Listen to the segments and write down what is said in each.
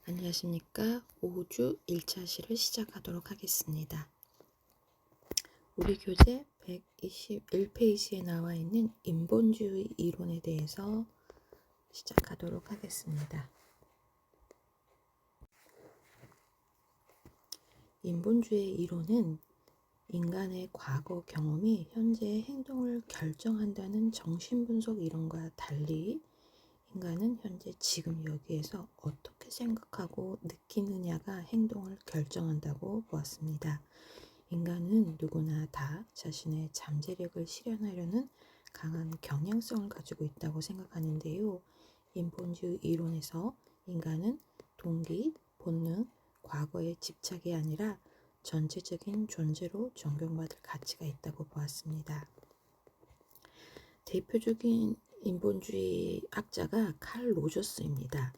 안녕하십니까. 5주 1차 시를 시작하도록 하겠습니다. 우리 교재 121페이지에 나와 있는 인본주의 이론에 대해서 시작하도록 하겠습니다. 인본주의 이론은 인간의 과거 경험이 현재의 행동을 결정한다는 정신분석 이론과 달리 인간은 현재 지금 여기에서 어떻게 생각하고 느끼느냐가 행동을 결정한다고 보았습니다. 인간은 누구나 다 자신의 잠재력을 실현하려는 강한 경향성을 가지고 있다고 생각하는데요. 인본주의 이론에서 인간은 동기, 본능, 과거의 집착이 아니라 전체적인 존재로 존경받을 가치가 있다고 보았습니다. 대표적인 인본주의 학자가 칼 로저스입니다.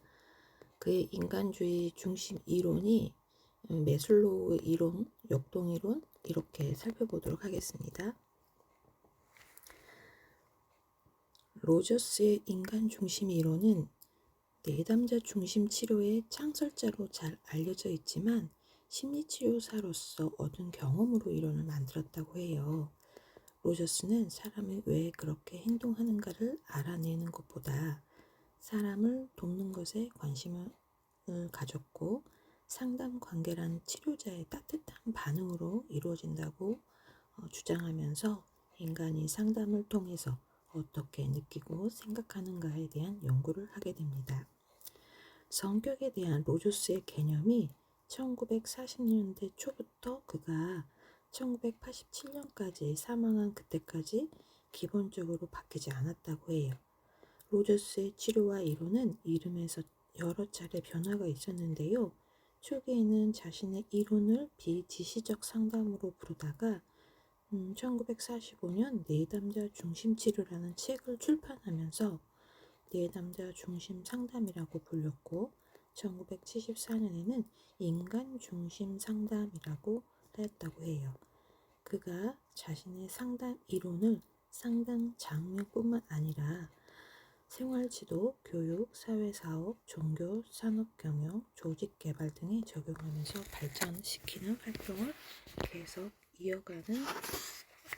그의 인간주의 중심 이론이 메슬로우의 이론, 역동이론 이렇게 살펴보도록 하겠습니다. 로저스의 인간 중심 이론은 내담자 중심 치료의 창설자로 잘 알려져 있지만 심리치료사로서 얻은 경험으로 이론을 만들었다고 해요. 로저스는 사람이 왜 그렇게 행동하는가를 알아내는 것보다 사람을 돕는 것에 관심을 가졌고 상담 관계란 치료자의 따뜻한 반응으로 이루어진다고 주장하면서 인간이 상담을 통해서 어떻게 느끼고 생각하는가에 대한 연구를 하게 됩니다. 성격에 대한 로저스의 개념이 1940년대 초부터 그가 1987년까지 사망한 그때까지 기본적으로 바뀌지 않았다고 해요. 로저스의 치료와 이론은 이름에서 여러 차례 변화가 있었는데요. 초기에는 자신의 이론을 비지시적 상담으로 부르다가 1945년 내담자 중심 치료라는 책을 출판하면서 내담자 중심 상담이라고 불렸고 1974년에는 인간 중심 상담이라고 하였다고 해요. 그가 자신의 상담 이론을 상담 장면뿐만 아니라 생활지도, 교육, 사회사업, 종교, 산업경영, 조직개발 등에 적용하면서 발전시키는 활동을 계속 이어가는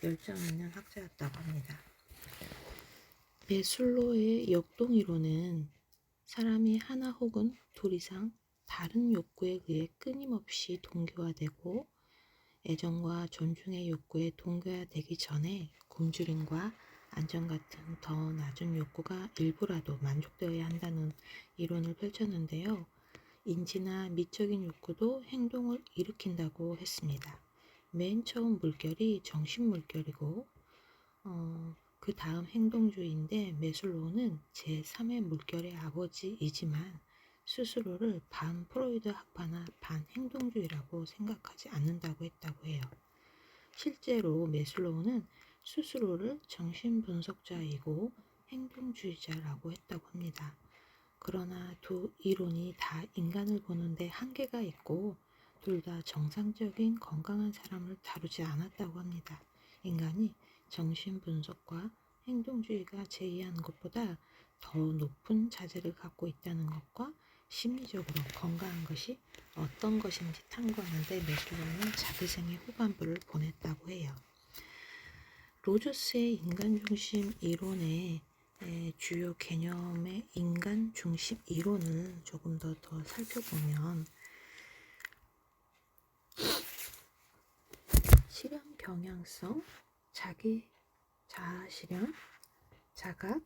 열정 있는 학자였다고 합니다. 메슬로우의 역동이론은 사람이 하나 혹은 둘 이상 다른 욕구에 의해 끊임없이 동기화되고 애정과 존중의 욕구에 동기화되기 전에 굶주림과 안전 같은 더 낮은 욕구가 일부라도 만족되어야 한다는 이론을 펼쳤는데요. 인지나 미적인 욕구도 행동을 일으킨다고 했습니다. 맨 처음 물결이 정신물결이고 그 다음 행동주의인데 메슬로우는 제3의 물결의 아버지이지만 스스로를 반 프로이드 학파나 반 행동주의라고 생각하지 않는다고 했다고 해요. 실제로 메슬로우는 스스로를 정신분석자이고 행동주의자라고 했다고 합니다. 그러나 두 이론이 다 인간을 보는데 한계가 있고 둘 다 정상적인 건강한 사람을 다루지 않았다고 합니다. 인간이 정신분석과 행동주의가 제의하는 것보다 더 높은 자질을 갖고 있다는 것과 심리적으로 건강한 것이 어떤 것인지 탐구하는데 메슬로우는 자기생의 후반부를 보냈다고 해요. 로저스의 인간중심 이론의 주요 개념의 인간중심 이론을 조금 더 살펴보면 실현 경향성, 자아 실현, 자각,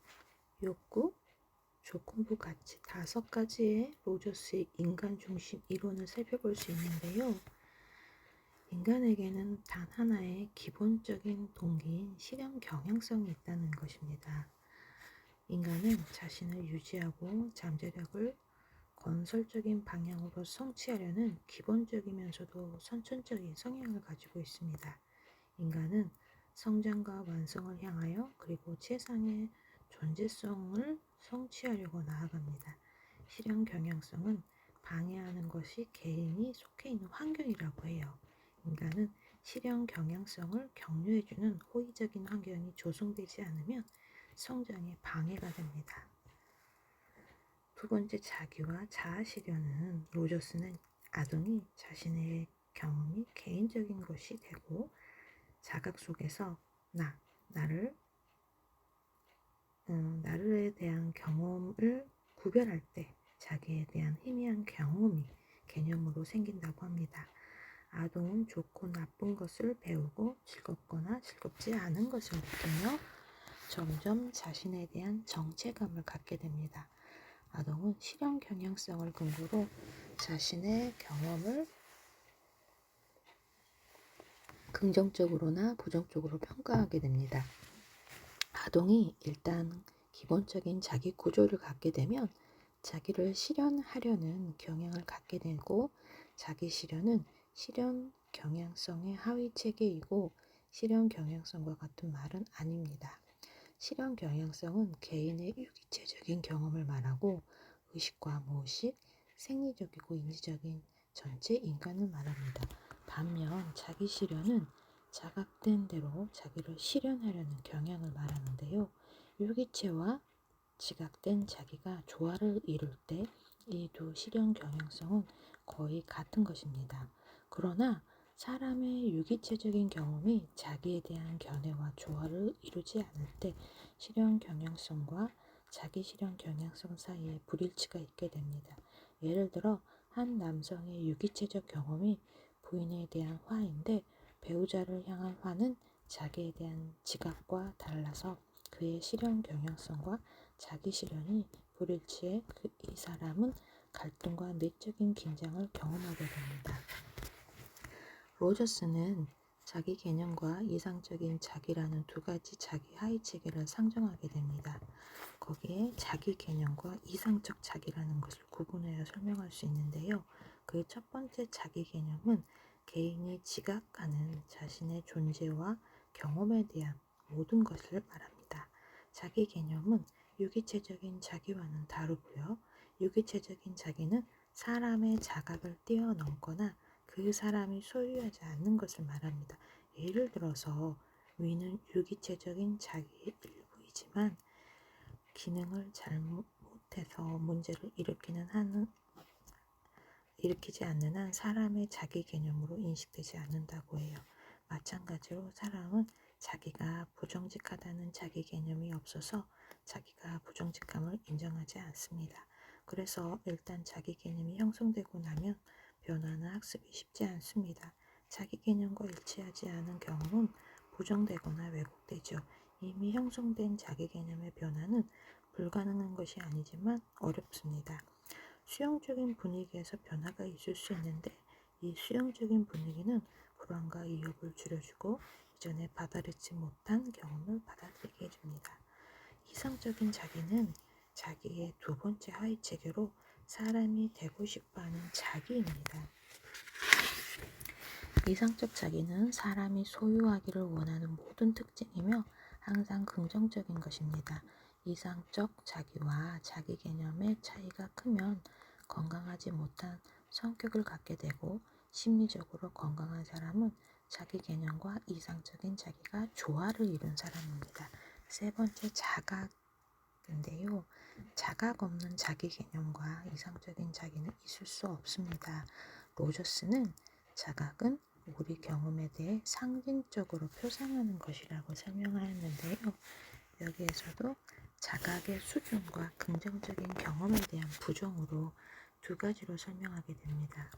욕구, 조건부 가치 5가지의 로저스의 인간중심 이론을 살펴볼 수 있는데요. 인간에게는 단 하나의 기본적인 동기인 실현 경향성이 있다는 것입니다. 인간은 자신을 유지하고 잠재력을 건설적인 방향으로 성취하려는 기본적이면서도 선천적인 성향을 가지고 있습니다. 인간은 성장과 완성을 향하여 그리고 최상의 존재성을 성취하려고 나아갑니다. 실현 경향성은 방해하는 것이 개인이 속해 있는 환경이라고 해요. 인간은 실현 경향성을 격려해주는 호의적인 환경이 조성되지 않으면 성장에 방해가 됩니다. 두 번째, 자기와 자아 실현은 로저스는 아동이 자신의 경험이 개인적인 것이 되고 자각 속에서 나를 나를 대한 경험을 구별할 때 자기에 대한 희미한 경험이 개념으로 생긴다고 합니다. 아동은 좋고 나쁜 것을 배우고 즐겁거나 즐겁지 않은 것을 느끼며 점점 자신에 대한 정체감을 갖게 됩니다. 아동은 실현 경향성을 근거로 자신의 경험을 긍정적으로나 부정적으로 평가하게 됩니다. 아동이 일단 기본적인 자기 구조를 갖게 되면 자기를 실현하려는 경향을 갖게 되고, 자기 실현은 실현 경향성의 하위 체계이고 실현 경향성과 같은 말은 아닙니다. 실현 경향성은 개인의 유기체적인 경험을 말하고 의식과 무의식, 생리적이고 인지적인 전체 인간을 말합니다. 반면 자기 실현은 자각된 대로 자기를 실현하려는 경향을 말하는데요. 유기체와 지각된 자기가 조화를 이룰 때 이 두 실현 경향성은 거의 같은 것입니다. 그러나 사람의 유기체적인 경험이 자기에 대한 견해와 조화를 이루지 않을 때 실현 경향성과 자기 실현 경향성 사이에 불일치가 있게 됩니다. 예를 들어 한 남성의 유기체적 경험이 부인에 대한 화인데 배우자를 향한 화는 자기에 대한 지각과 달라서 그의 실현 경향성과 자기 실현이 불일치해 이 사람은 갈등과 내적인 긴장을 경험하게 됩니다. 로저스는 자기 개념과 이상적인 자기라는 두 가지 자기 하위 체계를 상정하게 됩니다. 거기에 자기 개념과 이상적 자기라는 것을 구분하여 설명할 수 있는데요. 그 첫 번째 자기 개념은 개인이 지각하는 자신의 존재와 경험에 대한 모든 것을 말합니다. 자기 개념은 유기체적인 자기와는 다르고요. 유기체적인 자기는 사람의 자각을 뛰어넘거나 그 사람이 소유하지 않는 것을 말합니다. 예를 들어서 위는 유기체적인 자기의 일부이지만 기능을 잘못해서 문제를 일으키지 않는 한 사람의 자기 개념으로 인식되지 않는다고 해요. 마찬가지로 사람은 자기가 부정직하다는 자기 개념이 없어서 자기가 부정직함을 인정하지 않습니다. 그래서 일단 자기 개념이 형성되고 나면 변화나 학습이 쉽지 않습니다. 자기 개념과 일치하지 않은 경험은 부정되거나 왜곡되죠. 이미 형성된 자기 개념의 변화는 불가능한 것이 아니지만 어렵습니다. 수용적인 분위기에서 변화가 있을 수 있는데 이 수용적인 분위기는 불안과 위협을 줄여주고 이전에 받아들이지 못한 경험을 받아들이게 해줍니다. 이상적인 자기는 자기의 두 번째 하위 체계로 사람이 되고 싶어하는 자기입니다. 이상적 자기는 사람이 소유하기를 원하는 모든 특징이며 항상 긍정적인 것입니다. 이상적 자기와 자기 개념의 차이가 크면 건강하지 못한 성격을 갖게 되고, 심리적으로 건강한 사람은 자기 개념과 이상적인 자기가 조화를 이룬 사람입니다. 세 번째, 자각인데요. 자각 없는 자기 개념과 이상적인 자기는 있을 수 없습니다. 로저스는 자각은 우리 경험에 대해 상징적으로 표상하는 것이라고 설명하였는데요. 여기에서도 자각의 수준과 긍정적인 경험에 대한 부정으로 두 가지로 설명하게 됩니다.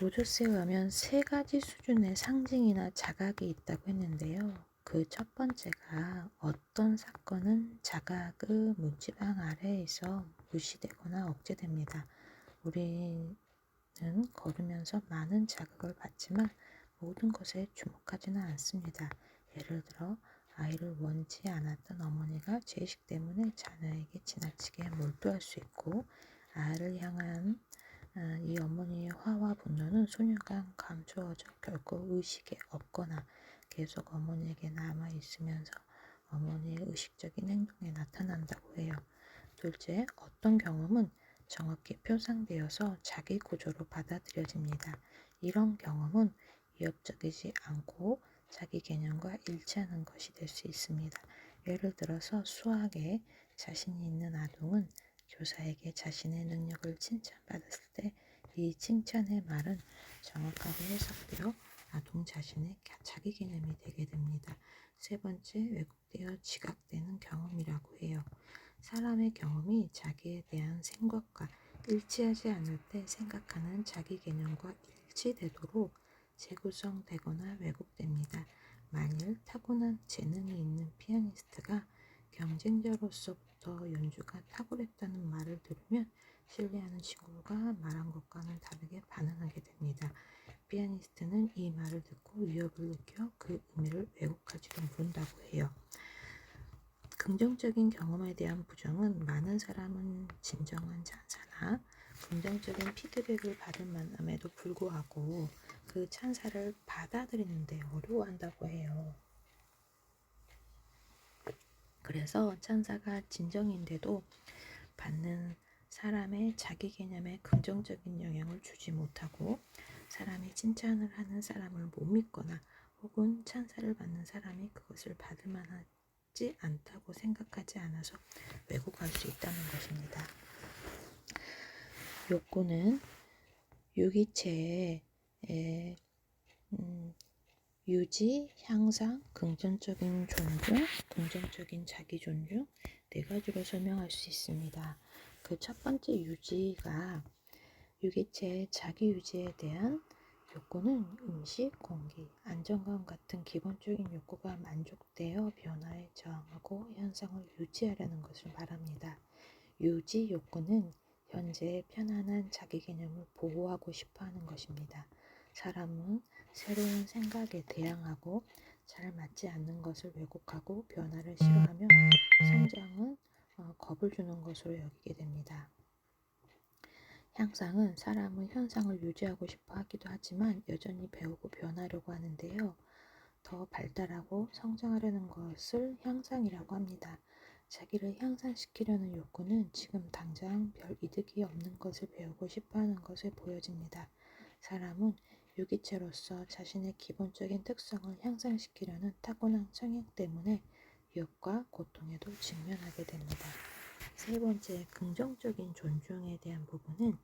로저스에 의하면 세 가지 수준의 상징이나 자각이 있다고 했는데요. 그 첫 번째가 어떤 사건은 자각의 문지방 아래에서 무시되거나 억제됩니다. 우리는 걸으면서 많은 자극을 받지만 모든 것에 주목하지는 않습니다. 예를 들어 아이를 원치 않았던 어머니가 죄식 때문에 자녀에게 지나치게 몰두할 수 있고, 아이를 향한 이 어머니의 화와 분노는 소녀간 감추어져 결코 의식에 없거나 계속 어머니에게 남아있으면서 어머니의 의식적인 행동에 나타난다고 해요. 둘째, 어떤 경험은 정확히 표상되어서 자기 구조로 받아들여집니다. 이런 경험은 위협적이지 않고 자기 개념과 일치하는 것이 될 수 있습니다. 예를 들어서 수학에 자신이 있는 아동은 교사에게 자신의 능력을 칭찬받았을 때 이 칭찬의 말은 정확하게 해석되어 아동 자신의 자기 개념이 되게 됩니다. 세 번째, 왜곡되어 지각되는 경험이라고 해요. 사람의 경험이 자기에 대한 생각과 일치하지 않을 때 생각하는 자기 개념과 일치되도록 재구성되거나 왜곡됩니다. 만일 타고난 재능이 있는 피아니스트가 경쟁자로서부터 연주가 탁월했다는 말을 들으면 신뢰하는 친구가 말한 것과는 다르게 반응하게 됩니다. 피아니스트는 이 말을 듣고 위협을 느껴 그 의미를 왜곡할지도 모른다고 해요. 긍정적인 경험에 대한 부정은 많은 사람은 진정한 찬사나 긍정적인 피드백을 받은 만남에도 불구하고 그 찬사를 받아들이는데 어려워한다고 해요. 그래서 찬사가 진정인데도 받는 사람의 자기 개념에 긍정적인 영향을 주지 못하고 사람이 칭찬을 하는 사람을 못 믿거나 혹은 찬사를 받는 사람이 그것을 받을 만하지 않다고 생각하지 않아서 왜곡할 수 있다는 것입니다. 욕구는 유기체의 유지, 향상, 긍정적인 존중, 긍정적인 자기 존중 네 가지로 설명할 수 있습니다. 그 첫 번째 유지가 유기체의 자기 유지에 대한 욕구는 음식, 공기, 안정감 같은 기본적인 욕구가 만족되어 변화에 저항하고 현상을 유지하려는 것을 말합니다. 유지 욕구는 현재의 편안한 자기 개념을 보호하고 싶어 하는 것입니다. 사람은 새로운 생각에 대항하고 잘 맞지 않는 것을 왜곡하고 변화를 싫어하며 성장은 겁을 주는 것으로 여기게 됩니다. 향상은 사람은 현상을 유지하고 싶어 하기도 하지만 여전히 배우고 변하려고 하는데요. 더 발달하고 성장하려는 것을 향상이라고 합니다. 자기를 향상시키려는 욕구는 지금 당장 별 이득이 없는 것을 배우고 싶어하는 것을 보여집니다. 사람은 유기체로서 자신의 기본적인 특성을 향상시키려는 타고난 성향 때문에 유혹과 고통에도 직면하게 됩니다. 세 번째, 긍정적인 존중에 대한 부분은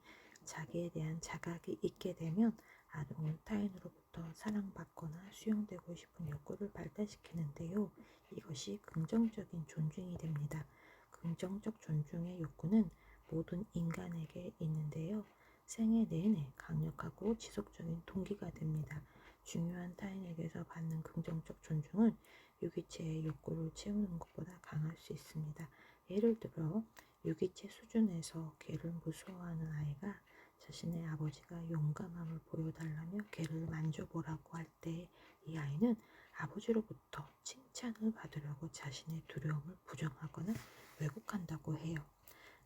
자기에 대한 자각이 있게 되면 아동은 타인으로부터 사랑받거나 수용되고 싶은 욕구를 발달시키는데요. 이것이 긍정적인 존중이 됩니다. 긍정적 존중의 욕구는 모든 인간에게 있는데요. 생애 내내 강력하고 지속적인 동기가 됩니다. 중요한 타인에게서 받는 긍정적 존중은 유기체의 욕구를 채우는 것보다 강할 수 있습니다. 예를 들어 유기체 수준에서 개를 무서워하는 아이가 자신의 아버지가 용감함을 보여달라며 개를 만져보라고 할 때 이 아이는 아버지로부터 칭찬을 받으려고 자신의 두려움을 부정하거나 왜곡한다고 해요.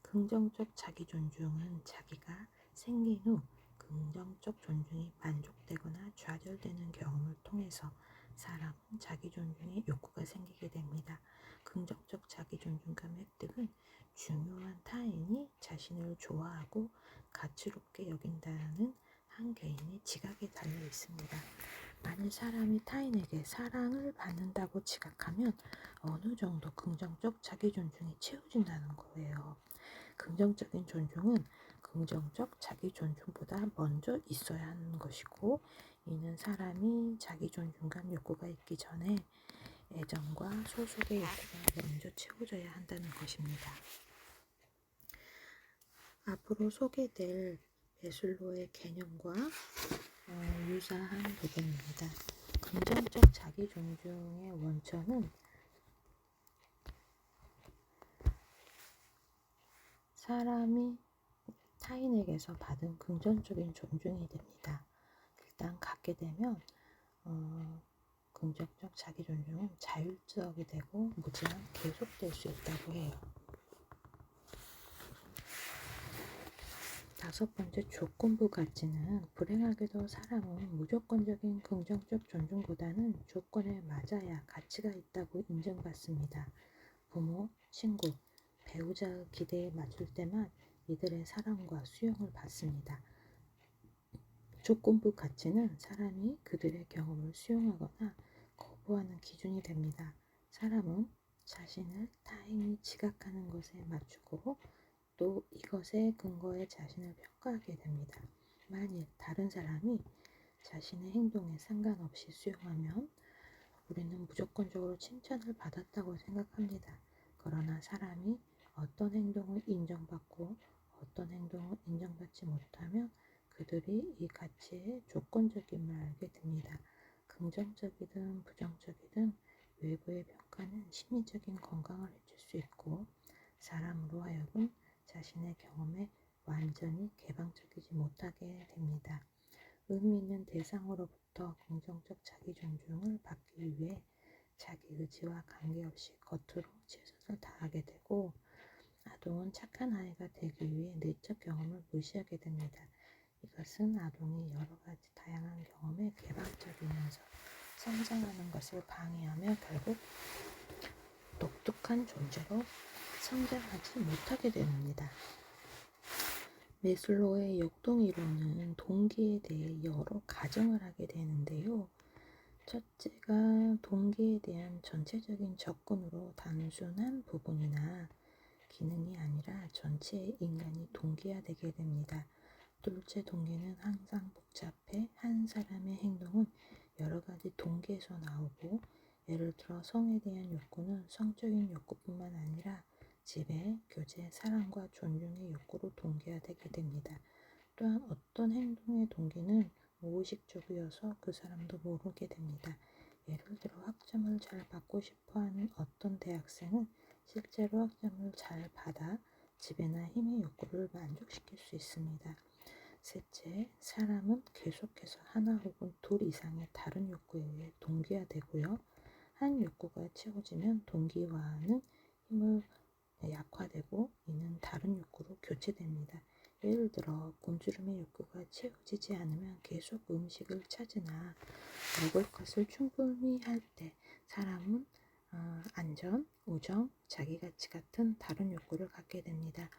긍정적 자기 존중은 자기가 생긴 후 긍정적 존중이 만족되거나 좌절되는 경험을 통해서 사람은 자기 존중의 욕구가 생기게 됩니다. 긍정적 자기 존중감 획득은 중요한 타인이 자신을 좋아하고 가치롭게 여긴다는 한 개인의 지각에 달려 있습니다. 만일 사람이 타인에게 사랑을 받는다고 지각하면 어느 정도 긍정적 자기 존중이 채워진다는 거예요. 긍정적인 존중은 긍정적 자기 존중보다 먼저 있어야 하는 것이고, 이는 사람이 자기 존중감 욕구가 있기 전에 애정과 소속의 욕구가 먼저 채워져야 한다는 것입니다. 앞으로 소개될 매슬로의 개념과 유사한 부분입니다. 긍정적 자기 존중의 원천은 사람이 타인에게서 받은 긍정적인 존중이 됩니다. 일단 갖게 되면 긍정적 자기 존중은 자율적이 되고 무제한 계속될 수 있다고 해요. 다섯 번째, 조건부 가치는 불행하게도 사람은 무조건적인 긍정적 존중보다는 조건에 맞아야 가치가 있다고 인정받습니다. 부모, 친구, 배우자의 기대에 맞출 때만 이들의 사랑과 수용을 받습니다. 조건부 가치는 사람이 그들의 경험을 수용하거나 거부하는 기준이 됩니다. 사람은 자신을 타인이 지각하는 것에 맞추고 또 이것에 근거해 자신을 평가하게 됩니다. 만일 다른 사람이 자신의 행동에 상관없이 수용하면 우리는 무조건적으로 칭찬을 받았다고 생각합니다. 그러나 사람이 어떤 행동을 인정받고 어떤 행동을 인정받지 못하면 그들이 이 가치의 조건적임을 알게 됩니다. 긍정적이든 부정적이든 외부의 평가는 심리적인 건강을 해줄 수 있고 사람으로 하여금 자신의 경험에 완전히 개방적이지 못하게 됩니다. 의미 있는 대상으로부터 긍정적 자기 존중을 받기 위해 자기 의지와 관계없이 겉으로 최선을 다하게 되고 아동은 착한 아이가 되기 위해 내적 경험을 무시하게 됩니다. 이것은 아동이 여러 가지 다양한 경험에 개방적이면서 성장하는 것을 방해하며 결국 독특한 존재로 성장하지 못하게 됩니다. 매슬로우의 역동이론은 동기에 대해 여러 가정을 하게 되는데요. 첫째가 동기에 대한 전체적인 접근으로 단순한 부분이나 기능이 아니라 전체의 인간이 동기화되게 됩니다. 둘째 동기는 항상 복잡해 한 사람의 행동은 여러 가지 동기에서 나오고 예를 들어 성에 대한 욕구는 성적인 욕구뿐만 아니라 지배, 교제, 사랑과 존중의 욕구로 동기화되게 됩니다. 또한 어떤 행동의 동기는 무의식적이어서 그 사람도 모르게 됩니다. 예를 들어 학점을 잘 받고 싶어하는 어떤 대학생은 실제로 학점을 잘 받아 지배나 힘의 욕구를 만족시킬 수 있습니다. 셋째, 사람은 계속해서 하나 혹은 둘 이상의 다른 욕구에 의해 동기화되고요. 한 욕구가 채워지면 동기화는 힘을 약화되고 이는 다른 욕구로 교체됩니다. 예를 들어 굶주림의 욕구가 채워지지 않으면 계속 음식을 찾으나 먹을 것을 충분히 할 때 사람은 안전, 우정, 자기가치 같은 다른 욕구를 갖게 됩니다.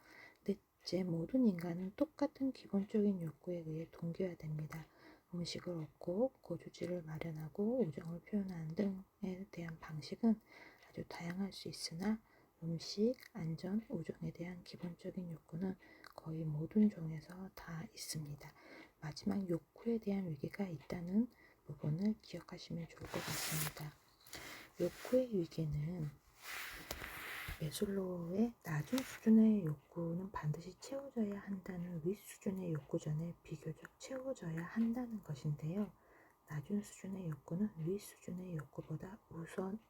넷째, 모든 인간은 똑같은 기본적인 욕구에 의해 동기화됩니다. 음식을 얻고 거주지를 마련하고 우정을 표현하는 등에 대한 방식은 아주 다양할 수 있으나 음식, 안전, 우정에 대한 기본적인 욕구는 거의 모든 종에서 다 있습니다. 마지막 욕구에 대한 위기가 있다는 부분을 기억하시면 좋을 것 같습니다. 욕구의 위기는 매슬로우의 낮은 수준의 욕구는 반드시 채워져야 한다는 윗 수준의 욕구 전에 비교적 채워져야 한다는 것인데요. 낮은 수준의 욕구는 윗 수준의 욕구보다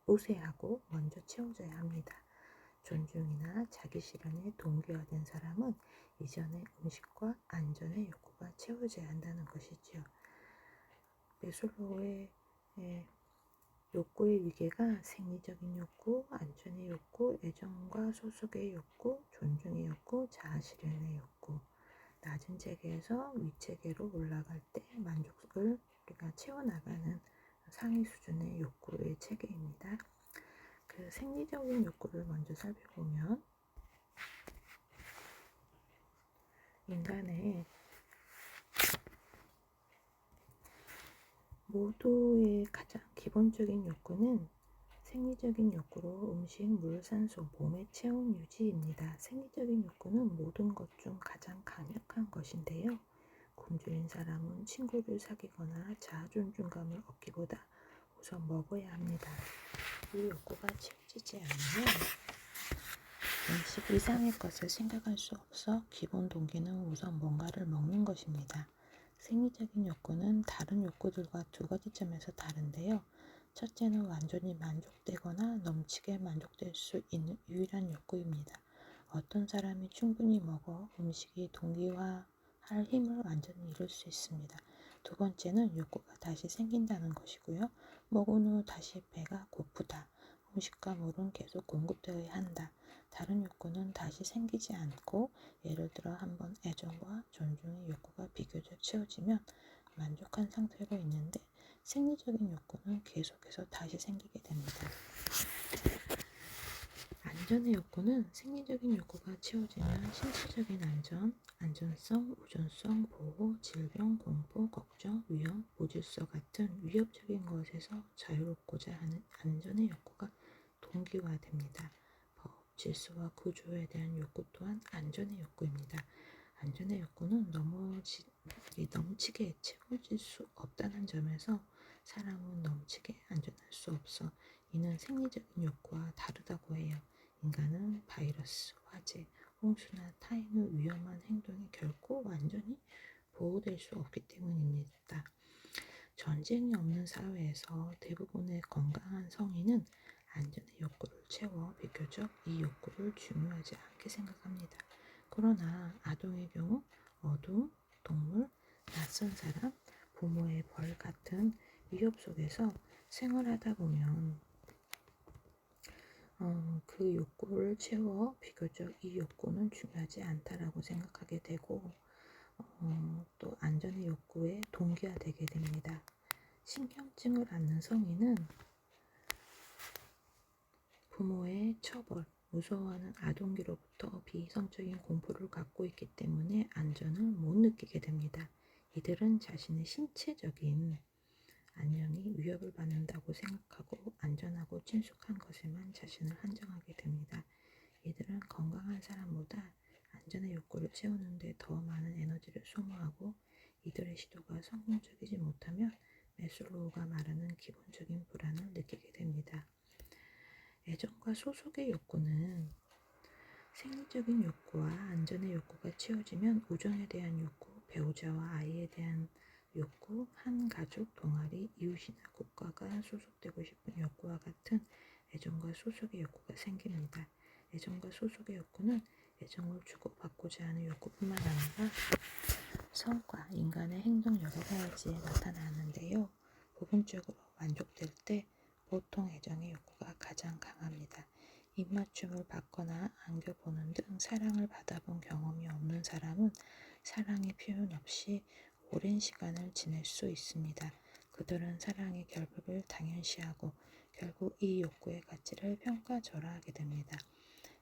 우세하고 먼저 채워져야 합니다. 존중이나 자기 실현에 동기화된 사람은 이전의 음식과 안전의 욕구가 채워져야 한다는 것이지요. 매슬로우의 욕구의 위계가 생리적인 욕구, 안전의 욕구, 애정과 소속의 욕구, 존중의 욕구, 자아실현의 욕구. 낮은 체계에서 윗체계로 올라갈 때 만족을 우리가 채워나가는 상위 수준의 욕구의 체계입니다. 그 생리적인 욕구를 먼저 살펴보면 인간의 모두의 가장 기본적인 욕구는 생리적인 욕구로 음식, 물, 산소, 몸의 체온 유지입니다. 생리적인 욕구는 모든 것 중 가장 강력한 것인데요. 굶주린 사람은 친구를 사귀거나 자아존중감을 얻기보다 우선 먹어야 합니다. 이 욕구가 채워지지 않으면 음식 이상의 것을 생각할 수 없어 기본 동기는 우선 뭔가를 먹는 것입니다. 생리적인 욕구는 다른 욕구들과 두 가지 점에서 다른데요. 첫째는 완전히 만족되거나 넘치게 만족될 수 있는 유일한 욕구입니다. 어떤 사람이 충분히 먹어 음식이 동기화할 힘을 완전히 이룰 수 있습니다. 두 번째는 욕구가 다시 생긴다는 것이고요. 먹은 후 다시 배가 고프다. 음식과 물은 계속 공급되어야 한다. 다른 욕구는 다시 생기지 않고 예를 들어 한번 애정과 존중의 욕구가 비교적 채워지면 만족한 상태로 있는데 생리적인 욕구는 계속해서 다시 생기게 됩니다. 안전의 욕구는 생리적인 욕구가 채워지면 신체적인 안전, 안전성, 우전성, 보호, 질병, 공포, 걱정, 위험, 무질서 같은 위협적인 것에서 자유롭고자 하는 안전의 욕구가 동기화됩니다. 법, 질서와 구조에 대한 욕구 또한 안전의 욕구입니다. 안전의 욕구는 넘치게 채워질 수 없다는 점에서 사람은 넘치게 안전할 수 없어. 이는 생리적인 욕구와 다르다고 해요. 인간은 바이러스, 화재, 홍수나 타인의 위험한 행동에 결코 완전히 보호될 수 없기 때문입니다. 전쟁이 없는 사회에서 대부분의 건강한 성인은 안전의 욕구를 채워 비교적 이 욕구를 중요하지 않게 생각합니다. 그러나 아동의 경우 어둠, 동물, 낯선 사람, 부모의 벌 같은 위협 속에서 생활하다 보면 그 욕구를 채워 비교적 이 욕구는 중요하지 않다라고 생각하게 되고 또 안전의 욕구에 동기화되게 됩니다. 신경증을 앓는 성인은 부모의 처벌, 무서워하는 아동기로부터 비이성적인 공포를 갖고 있기 때문에 안전을 못 느끼게 됩니다. 이들은 자신의 신체적인 안녕이 위협을 받는다고 생각하고 안전하고 친숙한 것에만 자신을 한정하게 됩니다. 이들은 건강한 사람보다 안전의 욕구를 채우는데 더 많은 에너지를 소모하고 이들의 시도가 성공적이지 못하면 매슬로우가 말하는 기본적인 불안을 느끼게 됩니다. 애정과 소속의 욕구는 생리적인 욕구와 안전의 욕구가 채워지면 우정에 대한 욕구, 배우자와 아이에 대한 욕구, 한 가족, 동아리, 이웃이나 국가가 소속되고 싶은 욕구와 같은 애정과 소속의 욕구가 생깁니다. 애정과 소속의 욕구는 애정을 주고받고자 하는 욕구뿐만 아니라 성과, 인간의 행동 여러 가지에 나타나는데요. 부분적으로 만족될 때 보통 애정의 욕구가 가장 강합니다. 입맞춤을 받거나 안겨보는 등 사랑을 받아본 경험이 없는 사람은 사랑의 표현 없이 오랜 시간을 지낼 수 있습니다. 그들은 사랑의 결핍을 당연시하고 결국 이 욕구의 가치를 평가절하하게 됩니다.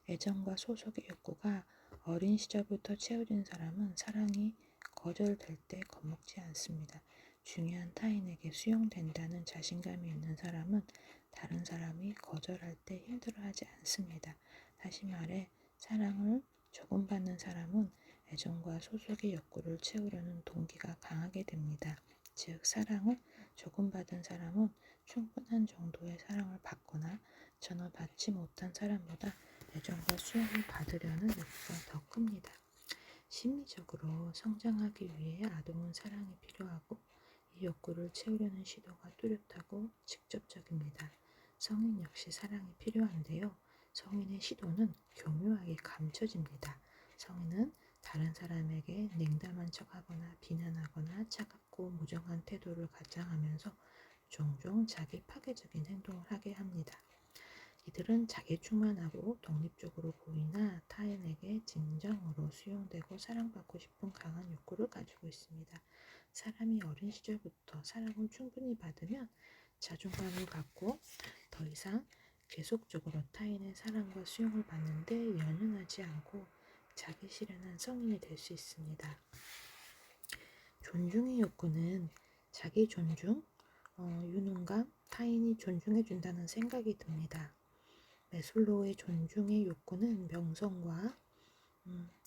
애정과 소속의 욕구가 어린 시절부터 채워진 사람은 사랑이 거절될 때 겁먹지 않습니다. 중요한 타인에게 수용된다는 자신감이 있는 사람은 다른 사람이 거절할 때 힘들어하지 않습니다. 다시 말해 사랑을 조금 받는 사람은 애정과 소속의 욕구를 채우려는 동기가 강하게 됩니다. 즉 사랑을 조금 받은 사람은 충분한 정도의 사랑을 받거나 전혀 받지 못한 사람보다 애정과 수용을 받으려는 욕구가 더 큽니다. 심리적으로 성장하기 위해 아동은 사랑이 필요하고 이 욕구를 채우려는 시도가 뚜렷하고 직접적입니다. 성인 역시 사랑이 필요한데요. 성인의 시도는 교묘하게 감춰집니다. 성인은 다른 사람에게 냉담한 척하거나 비난하거나 차갑고 무정한 태도를 가장하면서 종종 자기 파괴적인 행동을 하게 합니다. 이들은 자기충만하고 독립적으로 보이나 타인에게 진정으로 수용되고 사랑받고 싶은 강한 욕구를 가지고 있습니다. 사람이 어린 시절부터 사랑을 충분히 받으면 자존감을 갖고 더 이상 계속적으로 타인의 사랑과 수용을 받는데 연연하지 않고 자기 실현한 성인이 될 수 있습니다. 존중의 욕구는 자기 존중, 유능감, 타인이 존중해준다는 생각이 듭니다. 매슬로우의 존중의 욕구는 명성과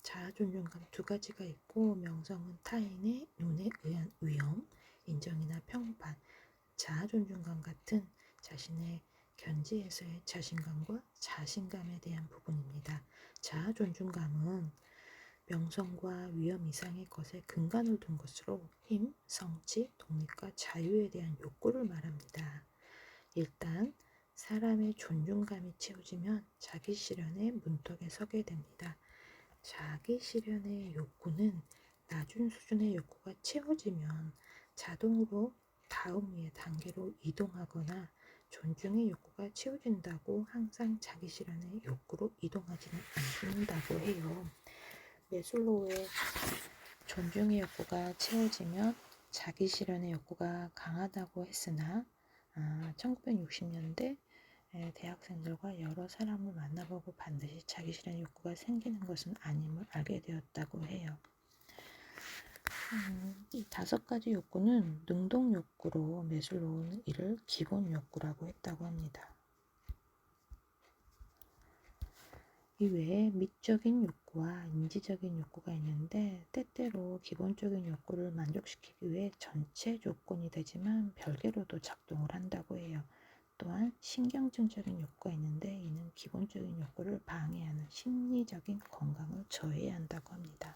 자아 존중감 두 가지가 있고, 명성은 타인의 눈에 의한 위험, 인정이나 평판, 자아 존중감 같은 자신의 견지에서의 자신감과 자신감에 대한 부분입니다. 자아 존중감은 명성과 위험 이상의 것에 근간을 둔 것으로 힘, 성취, 독립과 자유에 대한 욕구를 말합니다. 일단 사람의 존중감이 채워지면 자기 실현의 문턱에 서게 됩니다. 자기 실현의 욕구는 낮은 수준의 욕구가 채워지면 자동으로 다음 단계로 이동하거나 존중의 욕구가 채워진다고 항상 자기 실현의 욕구로 이동하지는 않는다고 해요. 매슬로우의 존중의 욕구가 채워지면 자기 실현의 욕구가 강하다고 했으나 1960년대 대학생들과 여러 사람을 만나보고 반드시 자기 실현 욕구가 생기는 것은 아님을 알게 되었다고 해요. 이 5가지 욕구는 능동 욕구로 매슬로우는 이를 기본 욕구라고 했다고 합니다. 이외에 미적인 욕구와 인지적인 욕구가 있는데 때때로 기본적인 욕구를 만족시키기 위해 전체 조건이 되지만 별개로도 작동을 한다고 해요. 또한 신경증적인 욕구가 있는데 이는 기본적인 욕구를 방해하는 심리적인 건강을 저해한다고 합니다.